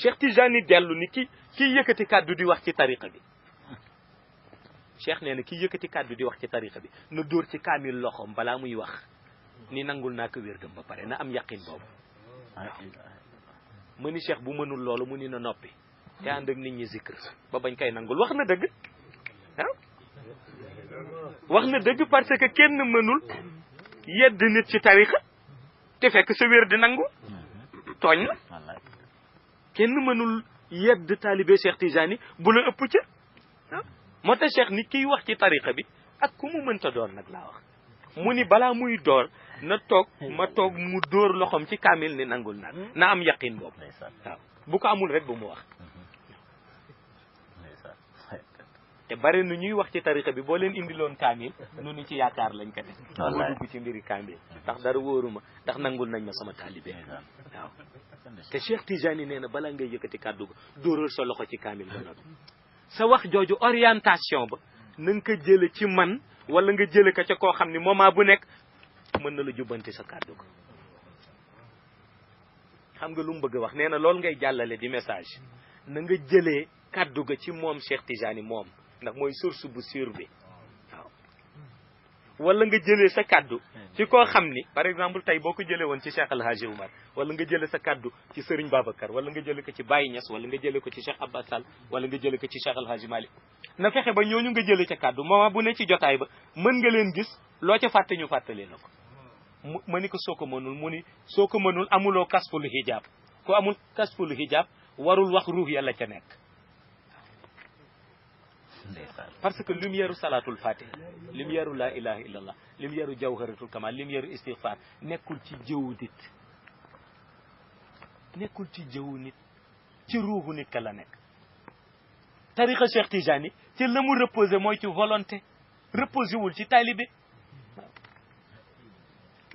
Cheikh Tijani dellu ni ki yëkkati kàddu di wax ci tariqa bi Cheikh nee na ki yëkkati kàddu di wax ci tariqa bi na dóor ci kaamil loxoom balaa muy wax ni nangul naa ko wér-gëm ba pare na am yaqin boobu mu ni Cheikh bu mënul loolu mu ni na noppi te ànd ak nit ñi zikr ba bañ koy nangul wax na dëgg waaw wax na dëgg parce que kenn mënul yedd nit ci tariqa te fekk sa wér di nangu tooñ na kenn mënul yedd taalibe Cheikh Tijani bu la ëpp ca ah moo tax Cheikh ni kiy wax ci tariqa bi ak ku mu mënta doon nag laa wax mu ni balaa muy door na toog ma toog mu dóor loxoom ci kaamil ni nangul naa na am yaqin boobu waaw bu ko amul rek bu mu wax te bari nu ñuy wax ci tariqa bi boo leen indiloon kaamil nu ni ci yaakaar lañ ko def moo dugg ci mbiri kaamil ndax dara wóoruma ndax nangul nañ ma sama taalibe waaw te Cheikh Tijani nee na balaa ngay yëkkati kàddu ga dóoral sa loxo ci kaamil ba noppi sa wax jooju orientation ba na nga ko jële ci man wala nga jële ko ca koo xam ni moment bu nekk mën na la jubbanti sa kàddu ga xam nga lu mu bëgg a wax nee na loolu ngay jàllale di message na nga jëlee kàddu ga ci moom Cheikh Tijani moom ndax mooy source bu sûre bi waaw wala nga jëlee sa kàddu ci koo xam ni par exemple tey boo ko jëlee woon ci Cheikh El Hadji Oumar wala nga jëlee sa kàddu ci Serigne Babacar wala nga jëlee ko ci Baye Niass wala nga jëlee ko ci Cheikh Abbas Sall wala nga jëlee ko ci Cheikh El Hadji Malick na fexe ba ñooñu nga jëlee ca kàddu moment bu ne ci jotaay ba mën nga leen gis loo ca fàtte ñu fàttalee na ko ma ni ko soo ko mënul mu ni soo ko mënul amuloo kasful hijab ku amul kasful hijab warul wax ruux yàlla ca nekk parce que lumière salatul fatih lumière la ilaha illallah lumière jawharatul kamal lumière istighfar nekkul ci jëwu nit nekkul ci jëwu nit ci ruuxu nit ka la nekk tariqa Cheikh Tijani ci la mu reposé mooy ci volonté reposé wul ci taalibe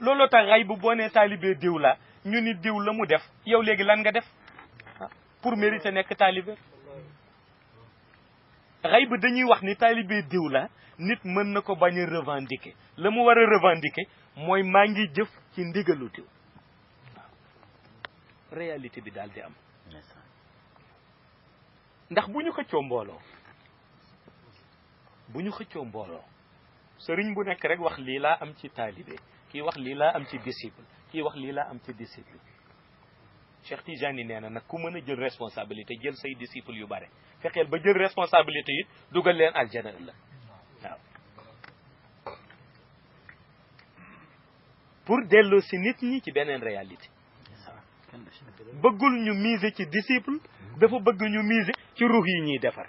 looloo tax xay bu boo nee taalibe diw la ñu ni diw la mu def yow léegi lan nga def pour mériter nekk taalibe xay ba dañuy wax ni taalibe diw la nit mën na ko bañ a revendiquer la mu war a revendiquer mooy maa ngi jëf ci ndigalu diw waaw réalité bi daal di am ndax bu ñu xëccoo mbooloo sëriñ bu nekk rek wax lii laa am ci taalibe kii wax lii laa am ci disciple kii wax lii laa am ci disciple Cheikh Tijani nee na nag ku mën a jël responsabilité jël say disciple yu bare fexeel ba jël responsabilité yi dugal leen aljana la waaw pour delloo si nit ñi ci beneen réalité bëggul ñu miser ci disciple dafa bëgg ñu miser ci ruux yi ñuy defar